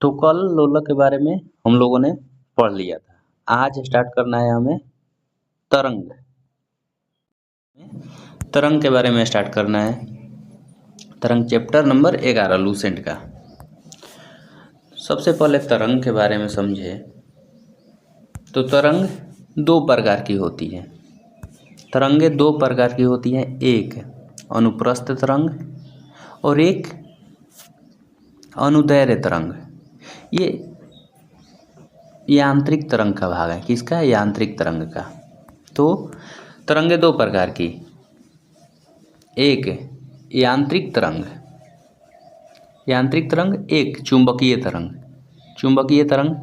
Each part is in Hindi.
तो कल लोलक के बारे में हम लोगों ने पढ़ लिया था। आज स्टार्ट करना है हमें तरंग। तरंग के बारे में स्टार्ट करना है। तरंग चैप्टर नंबर 11 लूसेंट का। सबसे पहले तरंग के बारे में समझे तो तरंग दो प्रकार की होती है। तरंगे दो प्रकार की होती हैं, एक अनुप्रस्थ तरंग और एक अनुदैर्घ्य तरंग। ये यांत्रिक तरंग का भाग है। किसका? यांत्रिक तरंग का। तो तरंगे दो प्रकार की, एक यांत्रिक तरंग, यांत्रिक तरंग, एक चुंबकीय तरंग। चुंबकीय तरंग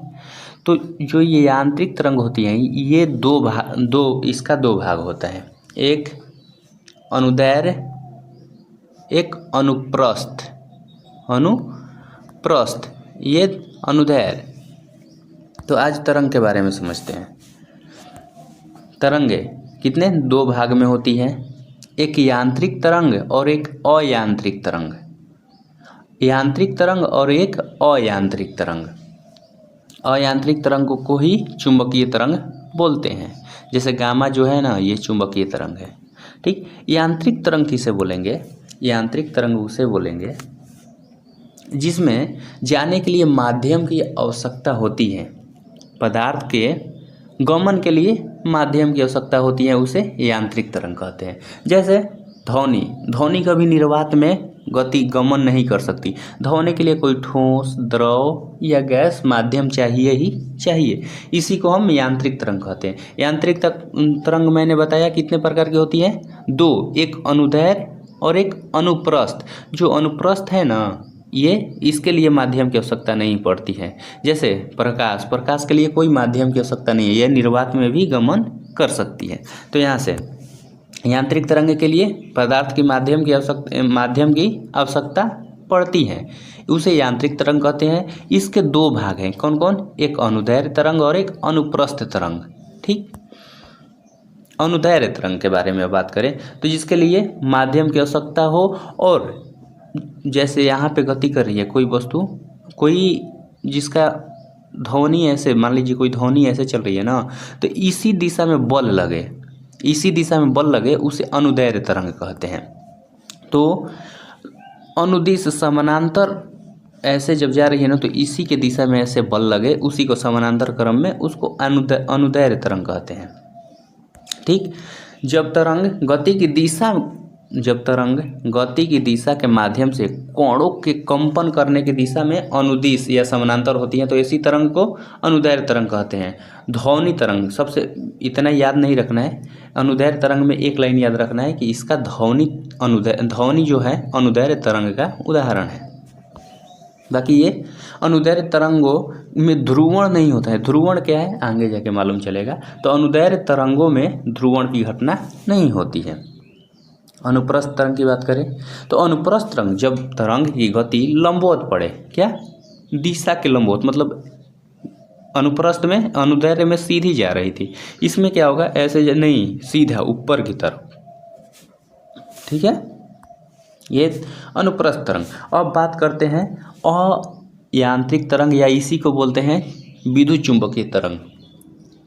तो जो ये यांत्रिक तरंग होती हैं ये इसका दो भाग होता है, एक अनुदैर्घ्य, एक अनुप्रस्थ। अनुप्रस्थ ये अनुदैर्घ्य। तो आज तरंग के बारे में समझते हैं। तरंगे कितने दो भाग में होती है, एक यांत्रिक तरंग और एक अयांत्रिक तरंग। यांत्रिक तरंग और एक अयांत्रिक तरंग। अयांत्रिक तरंग को ही चुंबकीय तरंग बोलते हैं। जैसे गामा जो है ना, ये चुंबकीय तरंग है। ठीक। यांत्रिक तरंग किसे बोलेंगे? यांत्रिक तरंग उसे बोलेंगे जिसमें जाने के लिए माध्यम की आवश्यकता होती है। पदार्थ के गमन के लिए माध्यम की आवश्यकता होती है, उसे यांत्रिक तरंग कहते हैं। जैसे ध्वनि, ध्वनि कभी निर्वात में गति गमन नहीं कर सकती। ध्वनि के लिए कोई ठोस, द्रव या गैस माध्यम चाहिए ही चाहिए। इसी को हम यांत्रिक तरंग कहते हैं। यांत्रिक तरंग मैंने बताया कितने प्रकार की होती है? दो, एक अनुदैर्घ्य और एक अनुप्रस्थ। जो अनुप्रस्थ है ना, ये इसके लिए माध्यम की आवश्यकता नहीं पड़ती है। जैसे प्रकाश, प्रकाश के लिए कोई माध्यम की आवश्यकता नहीं है, यह निर्वात में भी गमन कर सकती है। तो यहाँ से यांत्रिक तरंग के लिए पदार्थ की माध्यम की आवश्यकता पड़ती है, उसे यांत्रिक तरंग कहते हैं। इसके दो भाग हैं, कौन कौन? एक अनुदैर्घ्य तरंग और एक अनुप्रस्थ तरंग। ठीक। अनुदैर्घ्य तरंग के बारे में बात करें तो जिसके लिए माध्यम की आवश्यकता हो, और जैसे यहाँ पे गति कर रही है कोई वस्तु, कोई जिसका ध्वनि ऐसे, मान लीजिए कोई ध्वनि ऐसे चल रही है ना, तो इसी दिशा में बल लगे, इसी दिशा में बल लगे, उसे अनुदैर्घ्य तरंग कहते हैं। तो अनुदिश समानांतर ऐसे जब जा रही है ना, तो इसी के दिशा में ऐसे बल लगे, उसी को समानांतर क्रम में, उसको अनुदैर्घ्य तरंग कहते हैं। ठीक। जब तरंग गति की दिशा के माध्यम से कोणों के कंपन करने की दिशा में अनुदिश या समानांतर होती है, तो ऐसी तरंग को अनुदैर्घ्य तरंग कहते हैं। ध्वनि तरंग, सबसे इतना याद नहीं रखना है, अनुदैर्घ्य तरंग में एक लाइन याद रखना है कि इसका ध्वनि जो है अनुदैर्घ्य तरंग का उदाहरण है। बाकी ये अनुदैर्घ्य तरंगों में ध्रुवण नहीं होता है। ध्रुवण क्या है आगे जाके मालूम चलेगा। तो अनुदैर्घ्य तरंगों में ध्रुवण की घटना नहीं होती है। अनुप्रस्थ तरंग की बात करें तो अनुप्रस्थ तरंग, जब तरंग की गति लंबवत पड़े, क्या? दिशा के लंबवत, मतलब अनुप्रस्थ में, अनुदैर्घ्य में सीधी जा रही थी, इसमें क्या होगा? ऐसे नहीं, सीधा ऊपर की तरफ। ठीक है, ये अनुप्रस्थ तरंग। अब बात करते हैं अयांत्रिक तरंग, या इसी को बोलते हैं विद्युत चुंबकीय तरंग।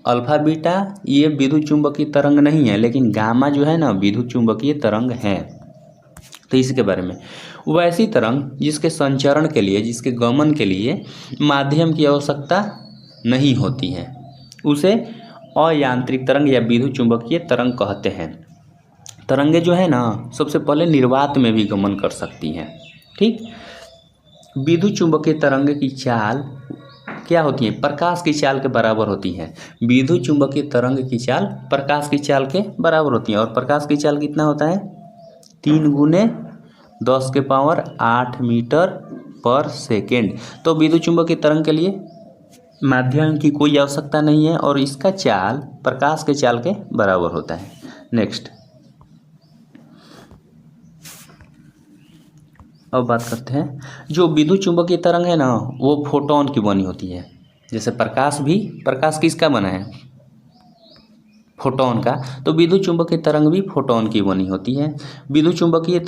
अल्फा बीटा ये विद्युत चुंबकीय तरंग नहीं है, लेकिन गामा जो है ना विद्युत चुंबकीय तरंग है। तो इसके बारे में, वैसी तरंग जिसके संचरण के लिए, जिसके गमन के लिए माध्यम की आवश्यकता नहीं होती है, उसे अयांत्रिक तरंग या विद्युत चुंबकीय तरंग कहते हैं। तरंगे जो है ना, सबसे पहले निर्वात में भी गमन कर सकती हैं। ठीक। विद्युत चुंबकीय तरंग की चाल क्या होती है? प्रकाश की चाल के बराबर होती है। विद्युत चुंबकीय तरंग की चाल प्रकाश की चाल के बराबर होती है। और प्रकाश की चाल कितना होता है? 3 × 10⁸ मीटर पर सेकेंड। तो विद्युत चुंबकीय तरंग के लिए माध्यम की कोई आवश्यकता नहीं है, और इसका चाल प्रकाश के चाल के बराबर होता है। नेक्स्ट, अब बात करते हैं, जो विद्युत चुंबकीय तरंग है ना, वो फोटोन की बनी होती है। जैसे प्रकाश किसका बना है? फोटोन का। तो विद्युत चुंबकीय तरंग भी फोटोन की बनी होती है। विद्युत चुंबकीय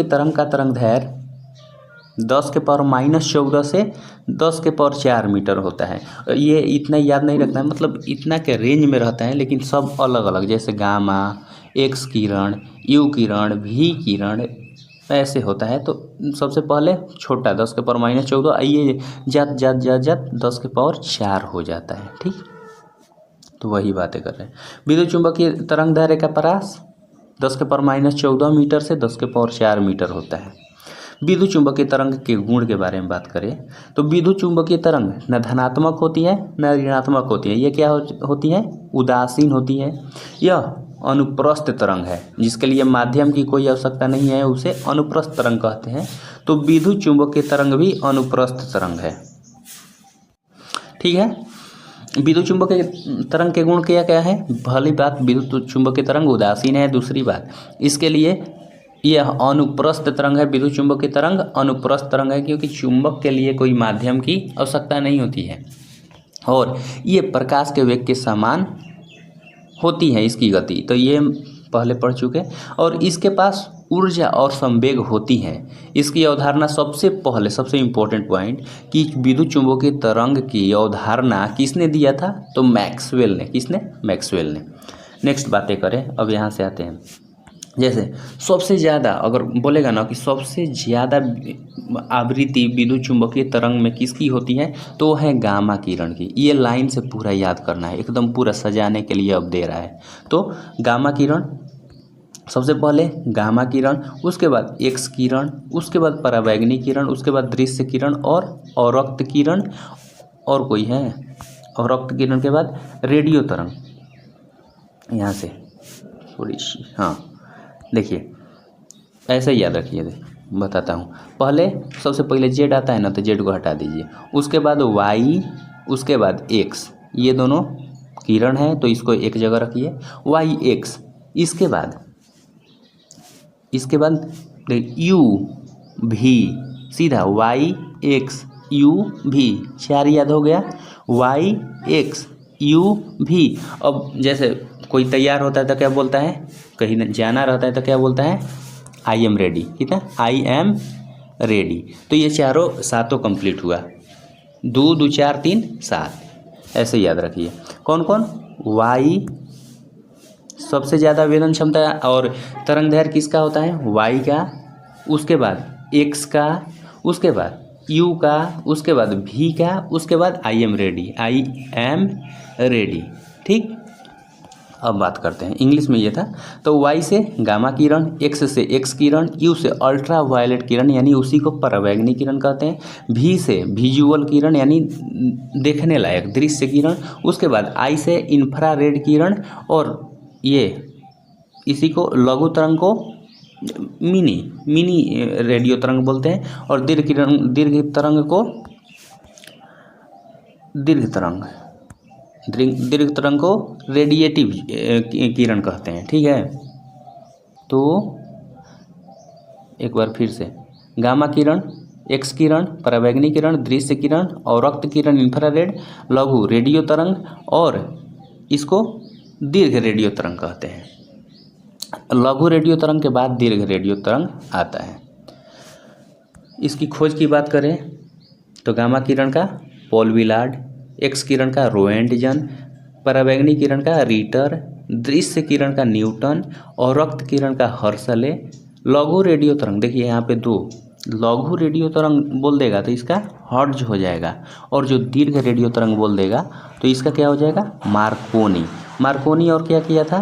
तरंग का तरंग दैर्घ्य 10 के पावर -14 से 10 के पावर 4 मीटर होता है। ये इतना याद नहीं रखना है, मतलब इतना के रेंज में रहता है, लेकिन सब अलग अलग, जैसे गामा, एक्स किरण, यू किरण, भी किरण ऐसे होता है। तो सबसे पहले छोटा 10 के पावर -14, ये जात जात जात जात 10 के पावर 4 हो जाता है। ठीक, तो वही बातें कर रहे हैं। विद्युत चुंबकीय तरंग दैर्ध्य का परास 10 के पावर -14 मीटर से 10 के पावर 4 मीटर होता है। विद्युत चुंबकीय तरंग के गुण के बारे में बात करें तो विद्युत चुंबकीय तरंग न धनात्मक होती है न ऋणात्मक होती है। ये क्या होती है? उदासीन होती है। यह अनुप्रस्थ तरंग है, जिसके लिए माध्यम की कोई आवश्यकता नहीं है, उसे अनुप्रस्थ तरंग कहते हैं। तो विद्युत चुंबकीय तरंग भी अनुप्रस्थ तरंग है। ठीक है, विद्युत चुंबकीय तरंग के गुण क्या क्या है? पहली बात, विद्युत चुंबकीय तरंग उदासीन है। दूसरी बात, इसके लिए यह अनुप्रस्थ तरंग है। विद्युत चुंबकीय तरंग अनुप्रस्थ तरंग है क्योंकि चुंबक के लिए कोई माध्यम की आवश्यकता नहीं होती है, और ये प्रकाश के वेग के समान होती है इसकी गति। तो ये पहले पढ़ चुके। और इसके पास ऊर्जा और संवेग होती है। इसकी अवधारणा सबसे पहले, सबसे इम्पोर्टेंट पॉइंट, कि विद्युत चुंबकीय तरंग की अवधारणा किसने दिया था? तो मैक्सवेल ने। किसने? मैक्सवेल ने। नेक्स्ट बातें करें, अब यहाँ से आते हैं। जैसे सबसे ज़्यादा अगर बोलेगा ना कि सबसे ज़्यादा आवृत्ति विद्युत चुंबकीय तरंग में किसकी होती है, तो है गामा किरण की। ये लाइन से पूरा याद करना है, एकदम पूरा सजाने के लिए अब दे रहा है। तो गामा किरण, सबसे पहले गामा किरण, उसके बाद एक्स किरण, उसके बाद परावैंगनी किरण, उसके बाद दृश्य किरण और अवरक्त किरण, और कोई है अवरक्त किरण के बाद रेडियो तरंग। यहाँ से थोड़ी सी, हाँ देखिए ऐसे ही याद रखिए, बताता हूँ। पहले सबसे पहले जेड आता है ना, तो जेड को हटा दीजिए। उसके बाद वाई, उसके बाद एक्स, ये दोनों किरण है तो इसको एक जगह रखिए, वाई एक्स। इसके बाद यू भी, सीधा वाई एक्स यू भी, 4 याद हो गया, वाई एक्स यू भी। अब जैसे कोई तैयार होता है तो क्या बोलता है? कहीं जाना रहता है तो क्या बोलता है? I am ready. ठीक है, आई एम रेडी। तो ये चारों सातों कंप्लीट हुआ, 2 2 4 3 7, ऐसे याद रखिए। कौन कौन? वाई सबसे ज़्यादा वेदन क्षमता और तरंग दैर्ध्य किसका होता है? वाई का, उसके बाद एक्स का, उसके बाद यू का, उसके बाद भी का, उसके बाद I am ready, I am ready. ठीक, अब बात करते हैं, इंग्लिश में ये था। तो वाई से गामा किरण, एक्स से एक्स किरण, यू से अल्ट्रा वायलेट किरण यानी उसी को परावैंगनी किरण कहते हैं, भी से विजुअल किरण यानी देखने लायक दृश्य किरण, उसके बाद आई से इंफ्रारेड किरण, और ये इसी को लघु तरंग को मिनी रेडियो तरंग बोलते हैं, और दीर्घ तरंग को रेडिएटिव किरण कहते हैं। ठीक है, तो एक बार फिर से, गामा किरण, एक्स किरण, परावैंगनी किरण, दृश्य किरण, अवरक्त किरण इंफ्रारेड, लघु रेडियो तरंग, और इसको दीर्घ रेडियो तरंग कहते हैं। लघु रेडियो तरंग के बाद दीर्घ रेडियो तरंग आता है। इसकी खोज की बात करें तो गामा किरण का पॉल विलार्ड, एक्स किरण का रोएंटजन, परावैंगनी किरण का रिटर, दृश्य किरण का न्यूटन, और रक्त किरण का हर्सले। लघु रेडियो तरंग, देखिए यहाँ पे 2 लघु रेडियो तरंग बोल देगा तो इसका हर्ट्ज हो जाएगा, और जो दीर्घ रेडियो तरंग बोल देगा तो इसका क्या हो जाएगा? मार्कोनी। और क्या किया था?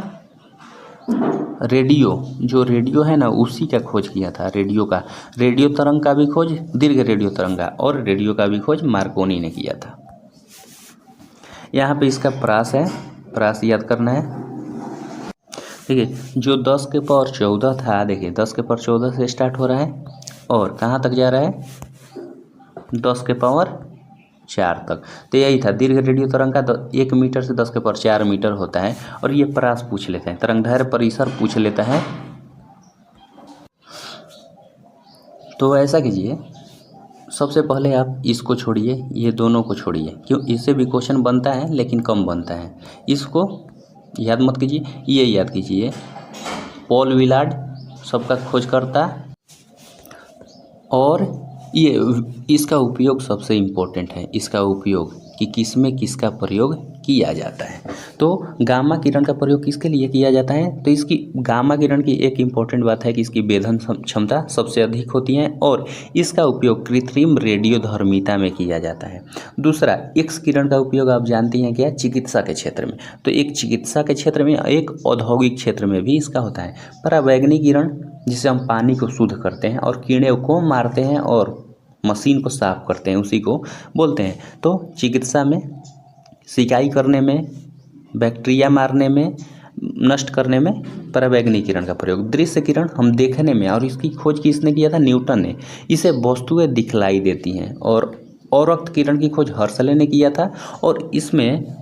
रेडियो, जो रेडियो है ना उसी का खोज किया था, रेडियो तरंग का भी खोज दीर्घ रेडियो तरंग का, और रेडियो का भी खोज मार्कोनी ने किया था। यहाँ पे इसका प्रास है, प्रास याद करना है। ठीक है, जो 10 के पावर 14 था, देखिए 10 के पावर 14 से स्टार्ट हो रहा है और कहाँ तक जा रहा है? 10 के पावर 4 तक। तो यही था, दीर्घ रेडियो तरंग का 1 मीटर से 10 के पावर 4 मीटर होता है। और ये प्रास पूछ लेते हैं, तरंगदैर्घ्य परिसर पूछ लेता है। तो ऐसा कीजिए, सबसे पहले आप इसको छोड़िए, ये दोनों को छोड़िए, क्यों? इससे भी क्वेश्चन बनता है लेकिन कम बनता है। इसको याद मत कीजिए, ये याद कीजिए, पॉल विलार्ड सबका खोजकर्ता, और ये इसका उपयोग सबसे इम्पोर्टेंट है, इसका उपयोग कि किस में किसका प्रयोग किया जाता है। तो गामा किरण का प्रयोग किसके लिए किया जाता है, तो इसकी गामा किरण की एक इम्पॉर्टेंट बात है कि इसकी वेधन क्षमता सबसे अधिक होती है और इसका उपयोग कृत्रिम रेडियोधर्मिता में किया जाता है। दूसरा, एक्स किरण का उपयोग आप जानती हैं क्या, चिकित्सा के क्षेत्र में। तो एक चिकित्सा के क्षेत्र में, एक औद्योगिक क्षेत्र में भी इसका होता है। परावैंगनी किरण, जिसे हम पानी को शुद्ध करते हैं और कीड़े को मारते हैं और मशीन को साफ करते हैं, उसी को बोलते हैं। तो चिकित्सा में, सिकाई करने में, बैक्टीरिया मारने में, नष्ट करने में परावैंगनी किरण का प्रयोग। दृश्य किरण हम देखने में, और इसकी खोज किसने किया था, न्यूटन ने। इसे वस्तुएं दिखलाई देती हैं। और औरक्त किरण की खोज हर्शले ने किया था। और इसमें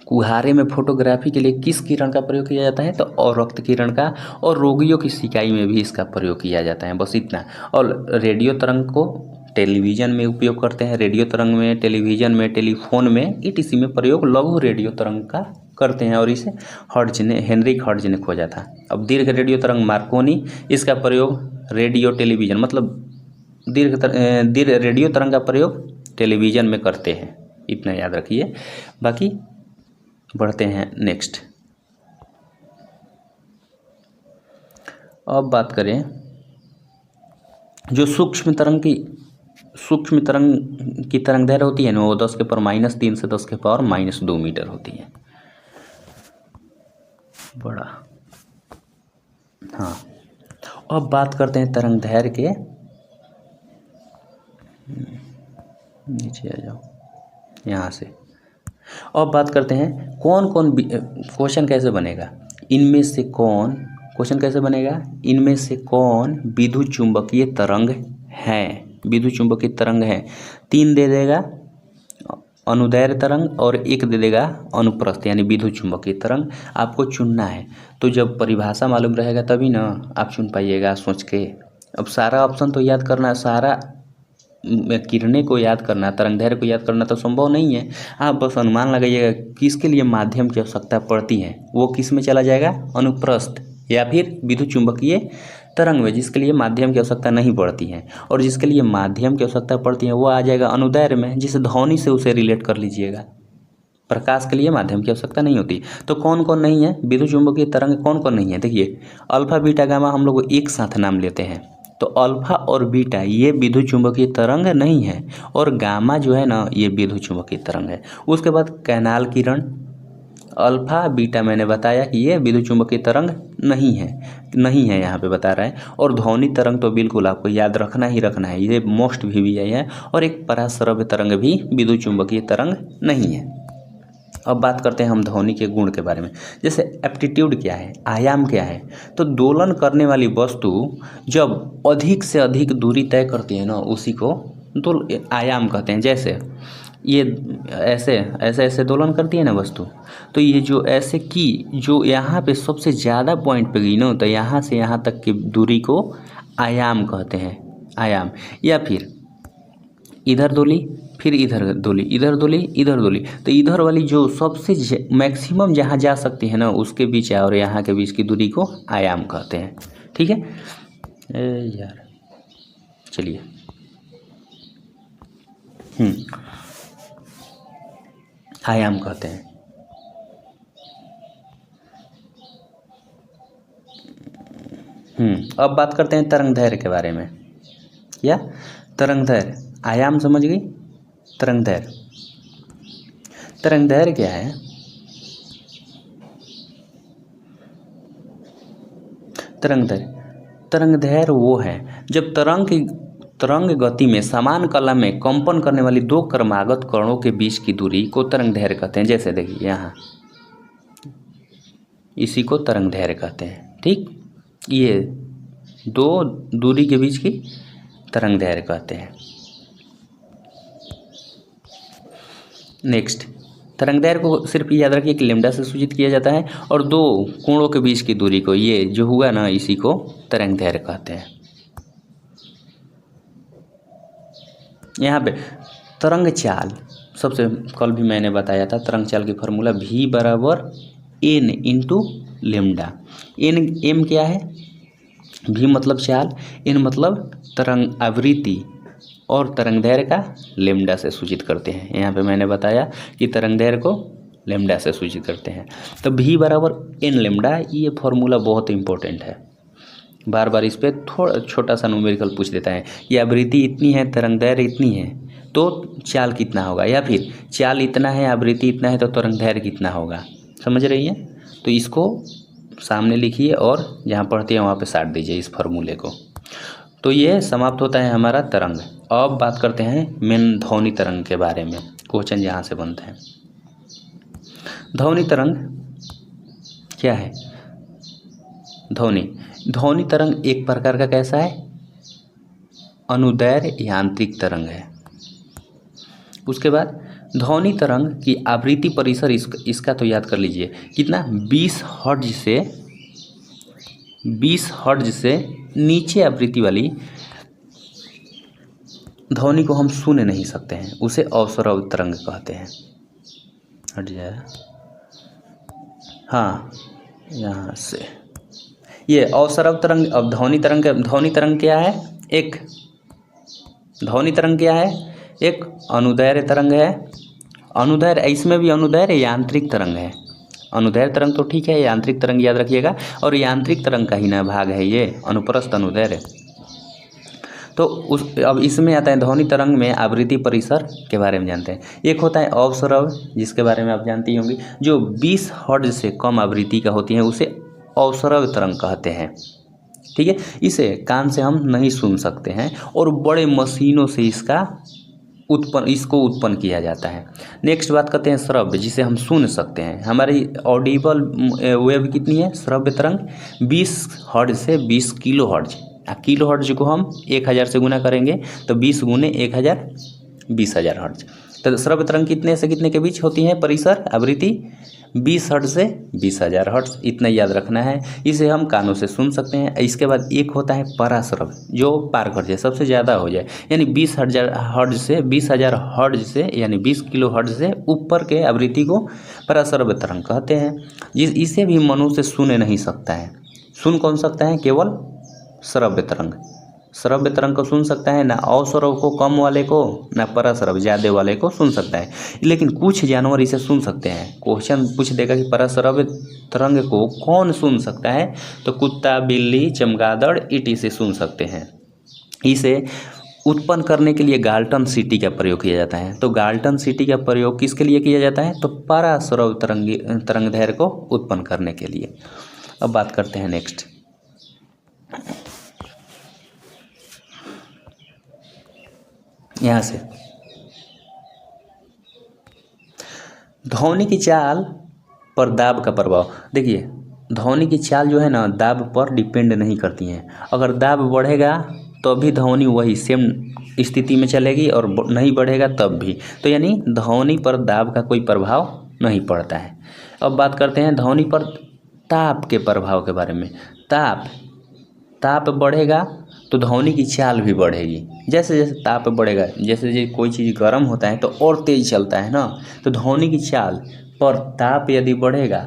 कुहारे में फोटोग्राफी के लिए किस किरण का प्रयोग किया जाता है, तो औरक्त किरण का। और रोगियों की सिकाई में भी इसका प्रयोग किया जाता है, बस इतना। और रेडियो तरंग को टेलीविज़न में उपयोग करते हैं, रेडियो तरंग में, टेलीविज़न में, टेलीफोन में, ईटीसी में प्रयोग लघु रेडियो तरंग का करते हैं। और इसे हेनरिक हर्ट्ज ने खोजा था। अब दीर्घ रेडियो तरंग मार्कोनी, इसका प्रयोग रेडियो टेलीविज़न, मतलब दीर्घ रेडियो तरंग का प्रयोग टेलीविज़न में करते हैं, इतना याद रखिए। बाकी बढ़ते हैं नेक्स्ट। अब बात करें जो सूक्ष्म तरंग की तरंग दैर्घ्य होती है ना, वो 10⁻³ से 10⁻² मीटर होती है। बड़ा, हाँ। अब बात करते हैं तरंग दैर्घ्य के, नीचे आ जाओ यहाँ से। अब बात करते हैं कौन कौन, क्वेश्चन कैसे बनेगा, इनमें से कौन, क्वेश्चन कैसे बनेगा, इनमें से कौन विद्युत चुंबकीय तरंग है, विद्युत चुंबकीय तरंग है। 3 दे देगा अनुदैर्घ्य तरंग और 1 दे देगा अनुप्रस्थ यानी विद्युत चुंबकीय तरंग। आपको चुनना है, तो जब परिभाषा मालूम रहेगा तभी ना आप चुन पाइएगा सोच के। अब सारा ऑप्शन तो याद करना, सारा किरणें को याद करना, तरंग दैर्घ्य को याद करना तो संभव नहीं है। आप बस अनुमान लगाइएगा किसके लिए माध्यम की आवश्यकता पड़ती है, वो किस में चला जाएगा, अनुप्रस्थ या फिर विद्युत चुंबकीय तरंग में, जिसके लिए माध्यम की आवश्यकता नहीं पड़ती है। और जिसके लिए माध्यम की आवश्यकता पड़ती है वो आ जाएगा अनुदैर्घ्य में, जिसे ध्वनि से उसे रिलेट कर लीजिएगा। प्रकाश के लिए माध्यम की आवश्यकता नहीं होती। तो कौन कौन नहीं है विद्युत चुंबकीय तरंग, कौन कौन नहीं है, देखिए अल्फा बीटा गामा हम लोग एक साथ नाम लेते हैं। तो अल्फा और बीटा ये विद्युत चुंबकीय तरंग नहीं है, और गामा जो है ना ये विद्युत चुंबकीय तरंग है। उसके बाद कैनाल किरण, अल्फा बीटा मैंने बताया कि ये विद्युत चुंबकीय तरंग नहीं है यहाँ पे बता रहा है। और ध्वनि तरंग तो बिल्कुल आपको याद रखना ही रखना है, ये मोस्ट VVI है। और एक पराश्रव्य तरंग भी विद्युत चुंबकीय तरंग नहीं है। अब बात करते हैं हम ध्वनि के गुण के बारे में। जैसे एप्टीट्यूड क्या है, आयाम क्या है, तो दोलन करने वाली वस्तु जब अधिक से अधिक दूरी तय करती है ना, उसी को आयाम कहते हैं। जैसे ये ऐसे दोलन करती है ना वस्तु, तो ये जो ऐसे की जो यहाँ पे सबसे ज़्यादा पॉइंट पे गई ना, तो यहाँ से यहाँ तक की दूरी को आयाम कहते हैं, आयाम। या फिर इधर डोली, फिर इधर डोली, इधर डोली, इधर डोली, तो इधर वाली जो सबसे मैक्सिमम जहाँ जा सकती है ना, उसके बीच और यहाँ के बीच की दूरी को आयाम कहते हैं। ठीक है यार, चलिए आयाम कहते हैं। अब बात करते हैं तरंग दैर्घ्य के बारे में। क्या तरंग दैर्घ्य, आयाम समझ गई, तरंग दैर्घ्य, तरंग दैर्घ्य क्या है, तरंग दैर्घ्य वो है जब तरंग गति में समान कला में कंपन करने वाली 2 क्रमागत कणों के बीच की दूरी को तरंग दैर्घ्य कहते हैं। जैसे देखिए यहाँ, इसी को तरंग दैर्घ्य कहते हैं। ठीक, ये 2 दूरी के बीच की तरंग दैर्घ्य कहते हैं। नेक्स्ट, तरंग दैर्घ्य को सिर्फ याद रखिए कि लैम्डा से सूचित किया जाता है, और 2 कोणों के बीच की दूरी को, ये जो हुआ ना, इसी को तरंग दैर्घ्य कहते हैं। यहाँ पे तरंग चाल, सबसे कल भी मैंने बताया था, तरंग चाल की formula V = N × lambda. M क्या है, V मतलब चाल, N मतलब तरंग आवृत्ति, और तरंगदैर्घ्य का लैम्डा से सूचित करते हैं। यहाँ पे मैंने बताया कि तरंगदैर्घ्य को लैम्डा से सूचित करते हैं। तो v बराबर n लैम्डा, ये फॉर्मूला बहुत इंपॉर्टेंट है, बार बार इस पर थोड़ा छोटा सा न्यूमेरिकल पूछ देता है कि आवृत्ति इतनी है, तरंगदैर्घ्य इतनी है, तो चाल कितना होगा, या फिर चाल इतना है, आवृत्ति इतना है, तो तरंगदैर्घ्य कितना होगा। समझ रही हैं? तो इसको सामने लिखिए और जहाँ पढ़ते हैं वहाँ पे साट दीजिए इस फार्मूले को। तो ये समाप्त होता है हमारा तरंग। अब बात करते हैं मेन ध्वनि तरंग के बारे में, क्वेश्चन यहाँ से बनते हैं। ध्वनि तरंग क्या है? ध्वनि तरंग एक प्रकार का कैसा है? अनुदैर्घ्य यांत्रिक तरंग है। उसके बाद ध्वनि तरंग की आवृत्ति परिसर इसका तो याद कर लीजिए कितना, 20 हर्ट्ज से नीचे आवृत्ति वाली ध्वनि को हम सुन नहीं सकते हैं, उसे अवसरव तरंग कहते हैं। हट जाए, हाँ यहाँ से ये अवसरव तरंग। अब ध्वनि तरंग क्या है? ध्वनि तरंग क्या है? एक अनुदैर्घ्य तरंग है। अनुदैर्घ्य, इसमें भी अनुदैर्घ्य यांत्रिक तरंग है। अनुदैर्घ्य तरंग तो ठीक है, यांत्रिक तरंग याद रखिएगा, और यांत्रिक तरंग का ही ना भाग है ये अनुप्रस्थ अनुदैर्घ्य। तो अब इसमें आता है ध्वनि तरंग में आवृत्ति परिसर के बारे में जानते हैं। एक होता है अवसरव, जिसके बारे में आप जानती होंगी, जो 20 हर्ट्ज से कम आवृत्ति का होती है, उसे अवसरव तरंग कहते हैं। ठीक है, इसे कान से हम नहीं सुन सकते हैं और बड़े मशीनों से इसको उत्पन्न किया जाता है। नेक्स्ट बात करते हैं श्रव्य, जिसे हम सुन सकते हैं। हमारी ऑडिबल वेव कितनी है? श्रव्य तरंग 20 हर्ट्ज से 20 किलो हर्ट्ज। किलो हर्ट्ज को हम 1000 से गुना करेंगे तो 20 गुने 1000 20,000 हर्ट्ज। तो श्रव्य तरंग कितने से कितने के बीच होती है परिसर आवृत्ति? 20 हर्ट्ज से 20,000 हर्ट्ज, इतना याद रखना है। इसे हम कानों से सुन सकते हैं। इसके बाद एक होता है पराश्रव्य, जो पार कर जाए, सबसे ज़्यादा हो जाए, यानी 20,000 हर्ट्ज से 20,000 हर्ट्ज से यानी 20 किलो हर्ट्ज से ऊपर के आवृत्ति को पराश्रव्य तरंग कहते हैं। इसे भी मनुष्य सुन नहीं सकता है। सुन कौन सकता है? केवल श्रव्य तरंग। श्रव्य तरंग को सुन सकता है, ना अवसरव को कम वाले को, ना पराश्रव्य ज़्यादा वाले को सुन सकता है। लेकिन कुछ जानवर इसे सुन सकते हैं। क्वेश्चन पूछ देगा कि पराश्रव्य तरंग को कौन सुन सकता है, तो कुत्ता, बिल्ली, चमगादड़, ईंट इसे सुन सकते हैं। इसे उत्पन्न करने के लिए गाल्टन सिटी का प्रयोग किया जाता है। तो गाल्टन सिटी का प्रयोग किसके लिए किया जाता है? तो पराश्रव्य तरंगदैर्घ्य को उत्पन्न करने के लिए। अब बात करते हैं नेक्स्ट। यहाँ से ध्वनि की चाल पर दाब का प्रभाव। देखिए, ध्वनि की चाल जो है ना, दाब पर डिपेंड नहीं करती हैं। अगर दाब बढ़ेगा तो भी ध्वनि वही सेम स्थिति में चलेगी, और नहीं बढ़ेगा तब भी। तो यानी ध्वनि पर दाब का कोई प्रभाव नहीं पड़ता है। अब बात करते हैं ध्वनि पर ताप के प्रभाव के बारे में। ताप बढ़ेगा तो ध्वनि की चाल भी बढ़ेगी। जैसे जैसे ताप बढ़ेगा, जैसे कोई चीज़ गर्म होता है तो और तेज चलता है ना, तो ध्वनि की चाल पर ताप यदि बढ़ेगा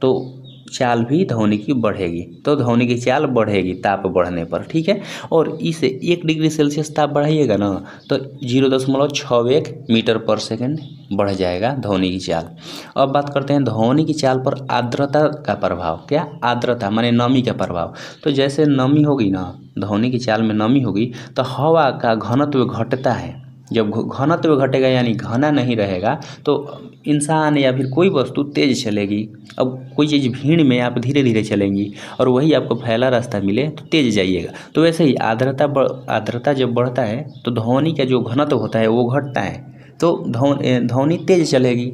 तो चाल भी ध्वनि की बढ़ेगी। तो ध्वनि की चाल बढ़ेगी ताप बढ़ने पर, ठीक है। और इसे 1 डिग्री सेल्सियस ताप बढ़ाइएगा ना, तो 0.61 मीटर पर सेकेंड बढ़ जाएगा ध्वनि की चाल। अब बात करते हैं ध्वनि की चाल पर आर्द्रता का प्रभाव। क्या? आर्द्रता माने नमी का प्रभाव। तो जैसे नमी होगी ना, ध्वनि की चाल में नमी होगी तो हवा का घनत्व घटता है। जब घनत्व घटेगा यानी घना नहीं रहेगा तो इंसान या फिर कोई वस्तु तेज चलेगी। अब कोई चीज़ भीड़ में आप धीरे धीरे चलेंगी, और वही आपको फैला रास्ता मिले तो तेज जाइएगा। तो वैसे ही आर्द्रता जब बढ़ता है तो ध्वनि का जो घनत्व होता है वो घटता है, तो ध्वनि तेज चलेगी।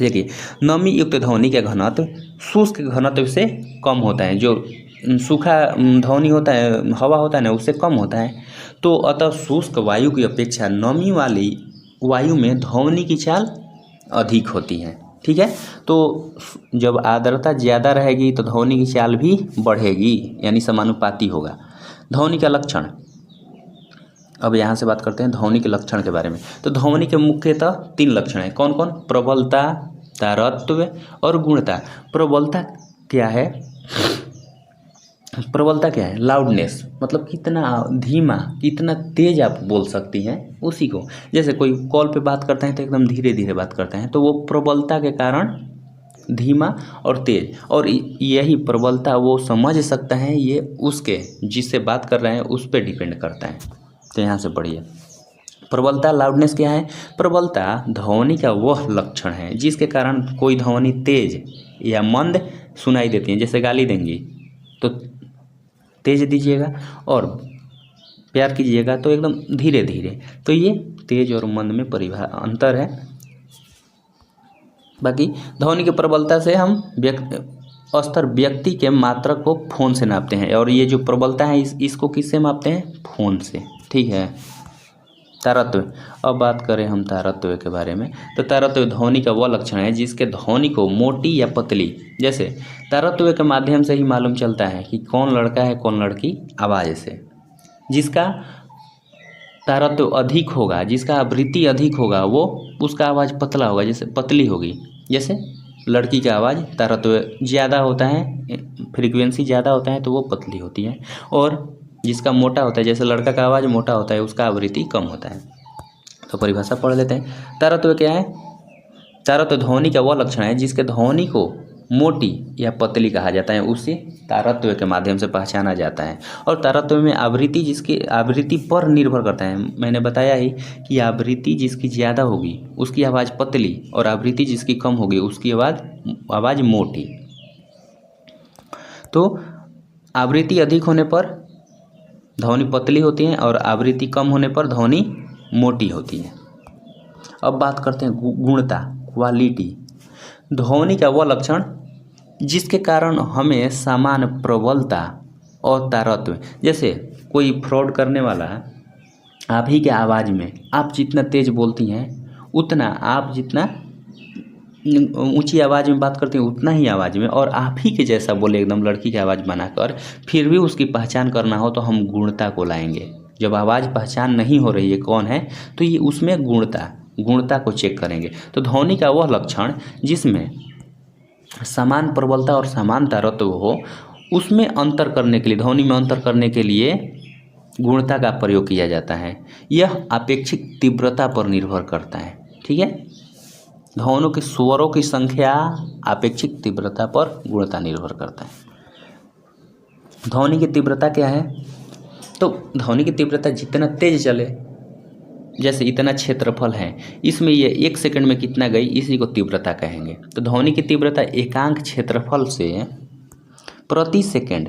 देखिए, नमी युक्त ध्वनि का घनत्व शुष्क घनत्व से कम होता है। जो सूखा ध्वनि होता है, हवा होता है ना, उससे कम होता है। तो अतः शुष्क वायु की अपेक्षा नमी वाली वायु में ध्वनि की चाल अधिक होती है, ठीक है। तो जब आर्द्रता ज़्यादा रहेगी तो ध्वनि की चाल भी बढ़ेगी, यानी समानुपाती होगा। ध्वनि का लक्षण। अब यहाँ से बात करते हैं ध्वनि के लक्षण के बारे में। तो ध्वनि के मुख्यतः 3 लक्षण हैं। कौन कौन? प्रबलता, तारतव्य और गुणता। प्रबलता क्या है? प्रबलता क्या है? लाउडनेस, मतलब कितना धीमा, कितना तेज आप बोल सकती हैं उसी को। जैसे कोई कॉल पे बात करते हैं तो एकदम धीरे धीरे बात करते हैं, तो वो प्रबलता के कारण धीमा और तेज, और यही प्रबलता वो समझ सकता है, ये उसके जिससे बात कर रहे हैं उस पर डिपेंड करता है। तो यहाँ से पढ़िए, प्रबलता लाउडनेस क्या है? प्रबलता ध्वनि का वह लक्षण है जिसके कारण कोई ध्वनि तेज या मंद सुनाई देती है। जैसे गाली देंगी तो तेज दीजिएगा, और प्यार कीजिएगा तो एकदम धीरे धीरे। तो ये तेज और मंद में अंतर है। बाकी ध्वनि की प्रबलता से हम स्तर व्यक्ति के मात्रक को फोन से नापते हैं, और ये जो प्रबलता है इसको किससे मापते हैं? फोन से। ठीक है। तारतव्य, अब बात करें हम तारतव्य के बारे में, तो तारतव्य ध्वनि का वह लक्षण है जिसके ध्वनि को मोटी या पतली, जैसे तारतव्य के माध्यम से ही मालूम चलता है कि कौन लड़का है कौन लड़की, आवाज़ से। जिसका तारतव्य अधिक होगा, जिसका आवृत्ति अधिक होगा, वो उसका आवाज़ पतला होगा, जैसे पतली होगी। जैसे लड़की का आवाज़ तारतव्य ज़्यादा होता है, फ्रीक्वेंसी ज़्यादा होता है तो वो पतली होती है, और जिसका मोटा होता है, जैसे लड़का का आवाज़ मोटा होता है, उसका आवृत्ति कम होता है। तो परिभाषा पढ़ लेते हैं। तारतव्य क्या है? तारतव्य ध्वनि का वह लक्षण है जिसके ध्वनि को मोटी या पतली कहा जाता है, उसे तारतव्य के माध्यम से पहचाना जाता है। और तारतव्य में आवृत्ति, जिसकी आवृत्ति पर निर्भर करता है। मैंने बताया ही कि आवृत्ति जिसकी ज़्यादा होगी उसकी आवाज़ पतली, और आवृत्ति जिसकी कम होगी उसकी आवाज़ मोटी। तो आवृत्ति अधिक होने पर ध्वनि पतली होती है, और आवृत्ति कम होने पर ध्वनि मोटी होती है। अब बात करते हैं गुणता, क्वालिटी। ध्वनि का वह लक्षण जिसके कारण हमें समान प्रबलता और तारतव्य, जैसे कोई फ्रॉड करने वाला आप ही के आवाज़ में, आप जितना तेज बोलती हैं उतना, आप जितना ऊंची आवाज़ में बात करती हैं उतना ही आवाज़ में, और आप ही के जैसा बोले एकदम लड़की की आवाज़ बनाकर, फिर भी उसकी पहचान करना हो तो हम गुणता को लाएंगे। जब आवाज़ पहचान नहीं हो रही है कौन है, तो ये उसमें गुणता को चेक करेंगे। तो ध्वनि का वह लक्षण जिसमें समान प्रबलता और समान तारतव्य हो, उसमें अंतर करने के लिए, ध्वनि में अंतर करने के लिए गुणता का प्रयोग किया जाता है। यह अपेक्षित तीव्रता पर निर्भर करता है। ठीक है। ध्वनियों के स्वरों की संख्या अपेक्षित तीव्रता पर गुणता निर्भर करता है। ध्वनि की तीव्रता क्या है? तो ध्वनि की तीव्रता जितना तेज चले, जैसे इतना क्षेत्रफल है, इसमें ये 1 सेकंड में कितना गई, इसी को तीव्रता कहेंगे। तो ध्वनि की तीव्रता एकांक क्षेत्रफल से प्रति सेकंड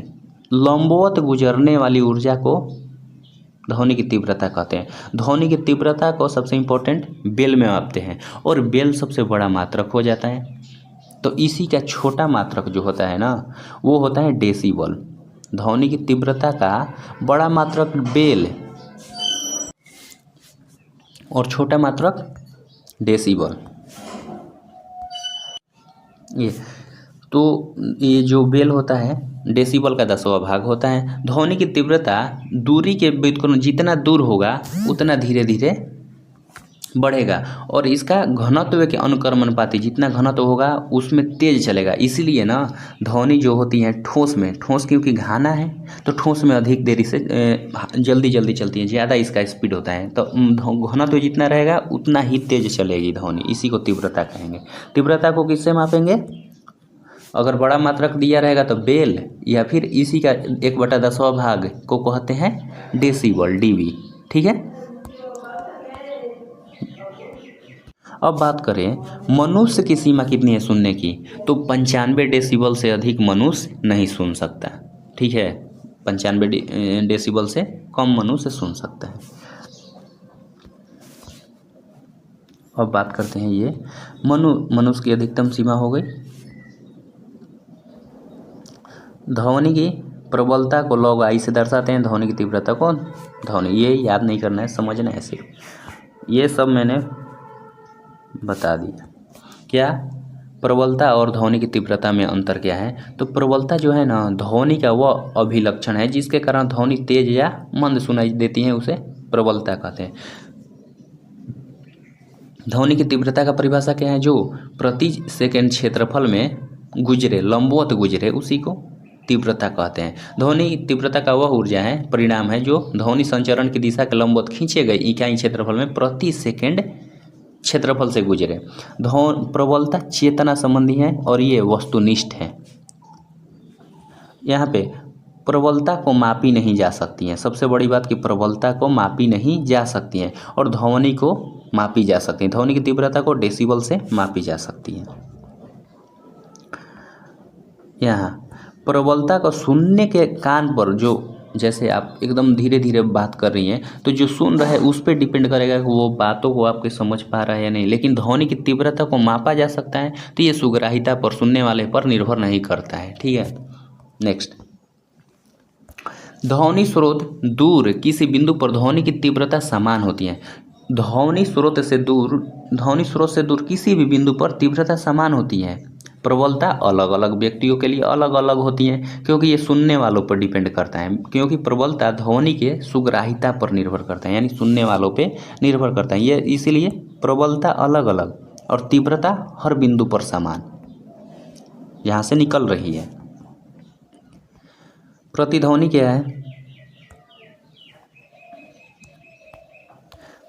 लंबवत गुजरने वाली ऊर्जा को ध्वनि की तीव्रता कहते हैं। ध्वनि की तीव्रता को सबसे इम्पोर्टेंट बेल में मापते हैं, और बेल सबसे बड़ा मात्रक हो जाता है। तो इसी का छोटा मात्रक जो होता है ना, वो होता है डेसिबल। ध्वनि की तीव्रता का बड़ा मात्रक बेल और छोटा मात्रक डेसिबल। ये जो बेल होता है डेसिबल का 10वां भाग होता है। ध्वनि की तीव्रता दूरी के व्युत्क्रम जितना दूर होगा उतना धीरे धीरे बढ़ेगा, और इसका घनत्व के अनुक्रमणपाती, जितना घनत्व होगा उसमें तेज चलेगा। इसीलिए ना ध्वनि जो होती है ठोस में, ठोस क्योंकि घाना है तो ठोस में अधिक देरी से जल्दी चलती है, ज़्यादा इसका स्पीड होता है। तो घनत्व जितना रहेगा उतना ही तेज चलेगी ध्वनि, इसी को तीव्रता कहेंगे। तीव्रता को किससे मापेंगे? अगर बड़ा मात्रक दिया रहेगा तो बेल, या फिर इसी का 1/10वां भाग को कहते हैं डेसिबल, डीबी। ठीक है। अब बात करें मनुष्य की सीमा कितनी है सुनने की, तो 95 डेसिबल से अधिक मनुष्य नहीं सुन सकता। ठीक है। 95 डेसिबल से कम मनुष्य सुन सकता है। अब बात करते हैं ये मनुष्य की अधिकतम सीमा हो गई। ध्वनि की प्रबलता को log I से दर्शाते हैं, ध्वनि की तीव्रता को ध्वनि, ये याद नहीं करना है, समझना है सिर्फ। ये सब मैंने बता दिया। क्या प्रबलता और ध्वनि की तीव्रता में अंतर क्या है? तो प्रबलता जो है ना, ध्वनि का वह अभिलक्षण है जिसके कारण ध्वनि तेज या मंद सुनाई देती है, उसे प्रबलता कहते हैं। ध्वनि की तीव्रता का परिभाषा क्या है? जो प्रति सेकंड क्षेत्रफल में गुजरे, लंबवत गुजरे, उसी को तीव्रता कहते हैं। ध्वनि तीव्रता का वह ऊर्जा है परिणाम है जो ध्वनि संचरण की दिशा के लंबवत खींचे गए इकाई क्षेत्रफल में प्रति सेकंड क्षेत्रफल से गुजरे। प्रबलता चेतना संबंधी है और ये वस्तुनिष्ठ है। यहाँ पे प्रबलता को मापी नहीं जा सकती है, सबसे बड़ी बात कि प्रबलता को मापी नहीं जा सकती है और ध्वनि को मापी जा सकती है। ध्वनि की तीव्रता को डेसिबल से मापी जा सकती है। यहाँ प्रबलता को सुनने के कान पर जो जैसे आप एकदम धीरे धीरे बात कर रही हैं तो जो सुन रहा है उस पर डिपेंड करेगा कि वो बातों को आपके समझ पा रहा है या नहीं। लेकिन ध्वनि की तीव्रता को मापा जा सकता है तो ये सुग्राहिता पर सुनने वाले पर निर्भर नहीं करता है। ठीक है, नेक्स्ट। ध्वनि स्रोत दूर किसी बिंदु पर ध्वनि की तीव्रता समान होती है। ध्वनि स्रोत से दूर किसी भी बिंदु पर तीव्रता समान होती है। प्रबलता अलग अलग व्यक्तियों के लिए अलग अलग होती है क्योंकि ये सुनने वालों पर डिपेंड करता है, क्योंकि प्रबलता ध्वनि के सुग्राहिता पर निर्भर करता है, यानी सुनने वालों पे निर्भर करता है। ये इसीलिए प्रबलता अलग अलग और तीव्रता हर बिंदु पर समान यहाँ से निकल रही है। प्रतिध्वनि क्या है?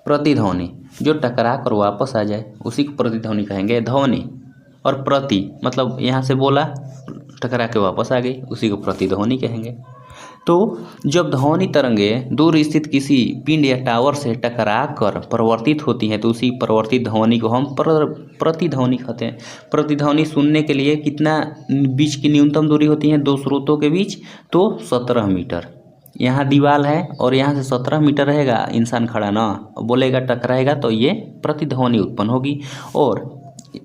प्रतिध्वनि जो टकरा कर वापस आ जाए उसी को प्रतिध्वनि कहेंगे। ध्वनि और प्रति मतलब यहाँ से बोला टकरा के वापस आ गई, उसी को प्रतिध्वनि कहेंगे। तो जब ध्वनि तरंगे दूर स्थित किसी पिंड या टावर से टकरा कर परिवर्तित होती हैं तो उसी परिवर्तित ध्वनि को हम प्रतिध्वनि कहते हैं। प्रतिध्वनि सुनने के लिए कितना बीच की न्यूनतम दूरी होती है दो स्रोतों के बीच? तो 17 मीटर। यहाँ दीवार है और यहाँ से 17 मीटर रहेगा, इंसान खड़ा ना बोलेगा टकराएगा तो ये प्रतिध्वनि उत्पन्न होगी। और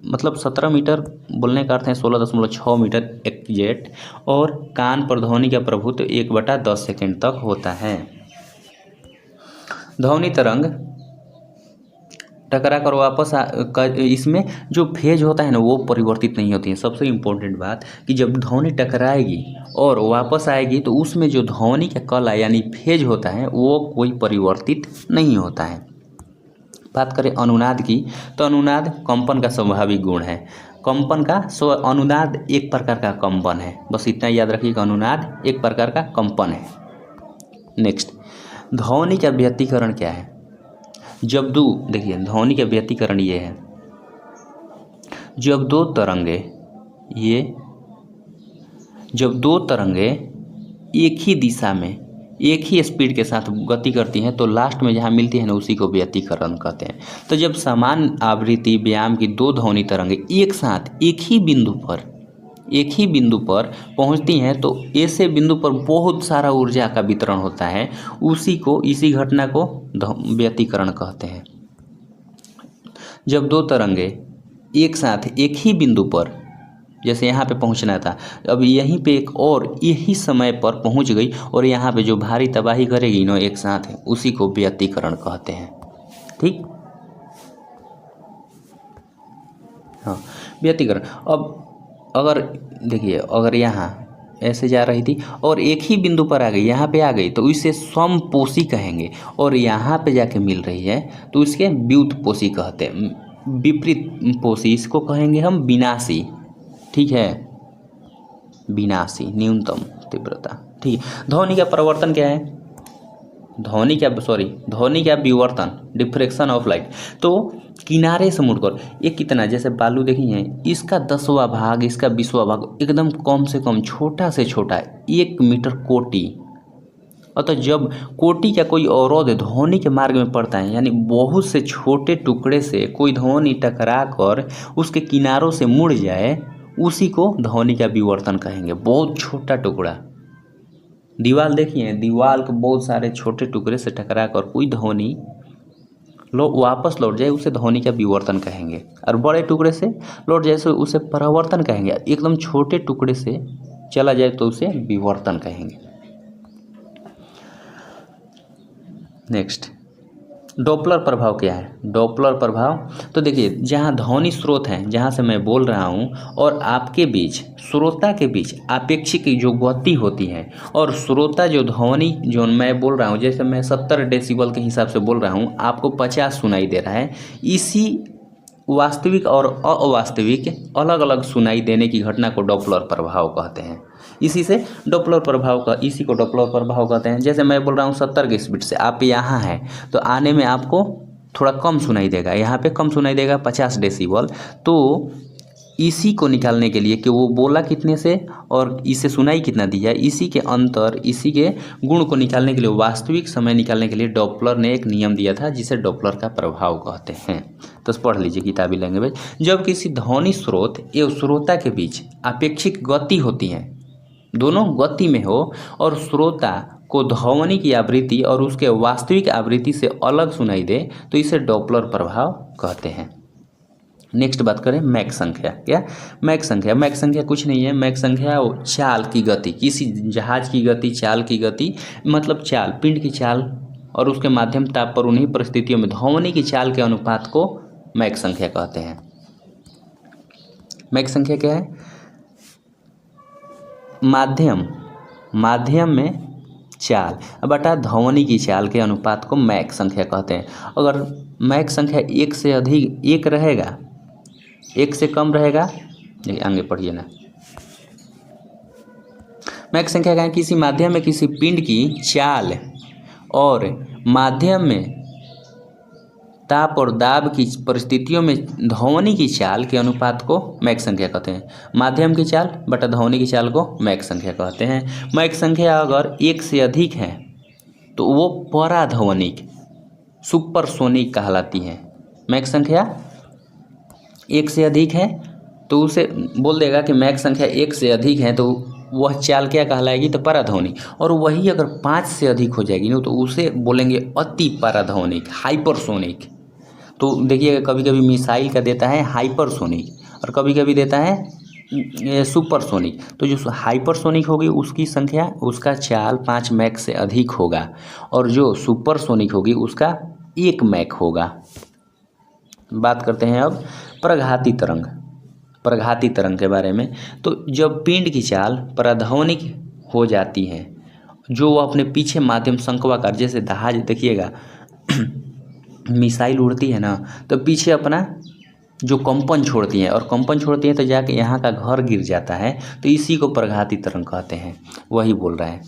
मतलब 17 मीटर बोलने का अर्थ है 16.6 मीटर एग्जैक्ट। और कान पर ध्वनि का प्रभुत्व 1/10 सेकेंड तक होता है। ध्वनि तरंग टकरा कर वापस इसमें जो फेज होता है ना वो परिवर्तित नहीं होती है। सबसे इम्पोर्टेंट बात कि जब ध्वनि टकराएगी और वापस आएगी तो उसमें जो ध्वनि का कला यानी फेज होता है वो कोई परिवर्तित नहीं होता है। बात करें अनुनाद की तो अनुनाद कंपन का स्वाभाविक गुण है। कंपन का अनुनाद एक प्रकार का कंपन है, बस इतना याद रखिए कि अनुनाद एक प्रकार का कंपन है। नेक्स्ट, ध्वनि का व्यतिकरण क्या है? जब देखिए ध्वनि का व्यतिकरण ये है, जब दो तरंगे एक ही दिशा में एक ही स्पीड के साथ गति करती हैं तो लास्ट में जहाँ मिलती है ना उसी को व्यतिकरण कहते हैं। तो जब समान आवृत्ति व्याम की दो ध्वनि तरंगे एक साथ एक ही बिंदु पर पहुँचती हैं तो ऐसे बिंदु पर बहुत सारा ऊर्जा का वितरण होता है, इसी घटना को व्यतिकरण कहते हैं। जब दो तरंगे एक साथ एक ही बिंदु पर, जैसे यहाँ पे पहुँचना था, अब यहीं पे एक और यही समय पर पहुँच गई और यहाँ पे जो भारी तबाही करेगी ना एक साथ है, उसी को व्यतिकरण कहते हैं। ठीक, हाँ व्यतिकरण। अब अगर देखिए अगर यहाँ ऐसे जा रही थी और एक ही बिंदु पर आ गई, यहाँ पे आ गई तो इसे समपोषी कहेंगे, और यहाँ पे जाके मिल रही है तो इसके व्युत्पोषी कहते हैं। विपरीत पोषी इसको कहेंगे हम विनाशी। ठीक है, विनाशी न्यूनतम तीव्रता। ठीक, ध्वनि का परिवर्तन क्या है? ध्वनि का विवर्तन, डिफ्रेक्शन ऑफ लाइट। तो किनारे से मुड़कर ये कितना, जैसे बालू देखी है, इसका 10वां भाग, इसका 20वां भाग, एकदम कम से कम छोटा से छोटा 1 मीटर कोटि। अतः जब कोटि का कोई अवरोध ध्वनि के मार्ग में पड़ता है, यानी बहुत से छोटे टुकड़े से कोई ध्वनि टकरा कर उसके किनारों से मुड़ जाए, उसी को ध्वनि का विवर्तन कहेंगे। बहुत छोटा टुकड़ा, दीवार देखिए, दीवार के बहुत सारे छोटे टुकड़े से टकरा कर कोई ध्वनि वापस लौट जाए उसे ध्वनि का विवर्तन कहेंगे, और बड़े टुकड़े से लौट जाए उसे परावर्तन कहेंगे। एकदम छोटे टुकड़े से चला जाए तो उसे विवर्तन कहेंगे। नेक्स्ट, डॉपलर प्रभाव क्या है? डॉपलर प्रभाव तो देखिए जहाँ ध्वनि स्रोत है, जहाँ से मैं बोल रहा हूँ और आपके बीच, श्रोता के बीच आपेक्षिक जो गति होती है, और श्रोता जो ध्वनि जो मैं बोल रहा हूँ, जैसे मैं 70 डेसिबल के हिसाब से बोल रहा हूँ, आपको 50 सुनाई दे रहा है, इसी वास्तविक और अवास्तविक अलग अलग सुनाई देने की घटना को डॉपलर प्रभाव कहते हैं। इसी को डॉपलर प्रभाव कहते हैं। जैसे मैं बोल रहा हूँ 70 की स्पीड से, आप यहाँ हैं तो आने में आपको थोड़ा कम सुनाई देगा, यहाँ पे कम सुनाई देगा 50 डेसिबल। तो इसी को निकालने के लिए कि वो बोला कितने से और इसे सुनाई कितना दी जाए, इसी के अंतर, इसी के गुण को निकालने के लिए, वास्तविक समय निकालने के लिए डॉपलर ने एक नियम दिया था जिसे डॉपलर का प्रभाव कहते हैं। तो पढ़ लीजिए किताबी लैंग्वेज। जब किसी ध्वनि स्रोत एवं श्रोता के बीच अपेक्षिक गति होती है, दोनों गति में हो और श्रोता को ध्वनि की आवृत्ति और उसके वास्तविक आवृत्ति से अलग सुनाई दे, तो इसे डॉपलर प्रभाव कहते हैं। नेक्स्ट बात करें मैक संख्या। क्या मैक संख्या कुछ नहीं है। मैक संख्या चाल की गति, किसी जहाज की गति, चाल की गति, मतलब चाल, पिंड की चाल और उसके माध्यम ताप पर उन्हीं परिस्थितियों में ध्वनि की चाल के अनुपात को मैक संख्या कहते हैं। मैक संख्या क्या है? माध्यम में चाल बटा ध्वनि की चाल के अनुपात को मैक संख्या कहते हैं। अगर मैक संख्या एक से अधिक, एक रहेगा, एक से कम रहेगा, आगे पढ़िए ना। मैक संख्या क्या है? किसी माध्यम में किसी पिंड की चाल और माध्यम में ताप और दाब की परिस्थितियों में ध्वनि की चाल के अनुपात को मैक संख्या कहते हैं। माध्यम की चाल बटा ध्वनि की चाल को मैक संख्या कहते हैं। मैक संख्या अगर एक से अधिक है तो वो पराध्वनिक, सुपरसोनिक कहलाती है। मैक संख्या एक से अधिक है तो उसे बोल देगा कि मैक संख्या एक से अधिक है, तो वह चाल क्या कहलाएगी? तो पराध्वनिक। और वही अगर 5 से अधिक हो जाएगी ना तो उसे बोलेंगे अति पराध्वनिक, हाइपरसोनिक। तो देखिएगा कभी कभी मिसाइल का देता है हाइपरसोनिक और कभी कभी देता है सुपरसोनिक। तो जो हाइपरसोनिक होगी उसकी संख्या, उसका चाल 5 मैक से अधिक होगा और जो सुपरसोनिक होगी उसका 1 मैक होगा। बात करते हैं अब प्रघाती तरंग के बारे में। तो जब पिंड की चाल पराध्वनिक हो जाती है, जो वो अपने पीछे माध्यम शंक्वाकार, जैसे जहाज देखिएगा मिसाइल उड़ती है ना तो पीछे अपना जो कंपन छोड़ती है, और कंपन छोड़ती है तो जाके यहाँ का घर गिर जाता है, तो इसी को प्रघाती तरंग कहते हैं। वही बोल रहा है।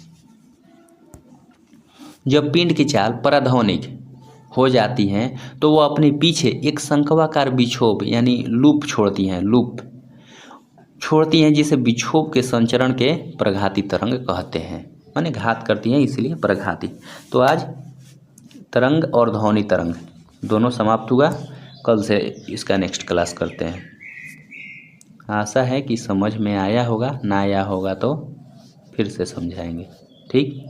जब पिंड की चाल पराध्वनिक हो जाती हैं तो वो अपने पीछे एक शंक्वाकार विक्षोभ यानी लूप छोड़ती हैं जिसे विक्षोभ के संचरण के प्रघाती तरंग कहते हैं। माने घात करती हैं, इसलिए प्रघाती। तो आज तरंग और ध्वनि तरंग दोनों समाप्त हुआ। कल से इसका नेक्स्ट क्लास करते हैं। आशा है कि समझ में आया होगा, ना आया होगा तो फिर से समझाएंगे। ठीक।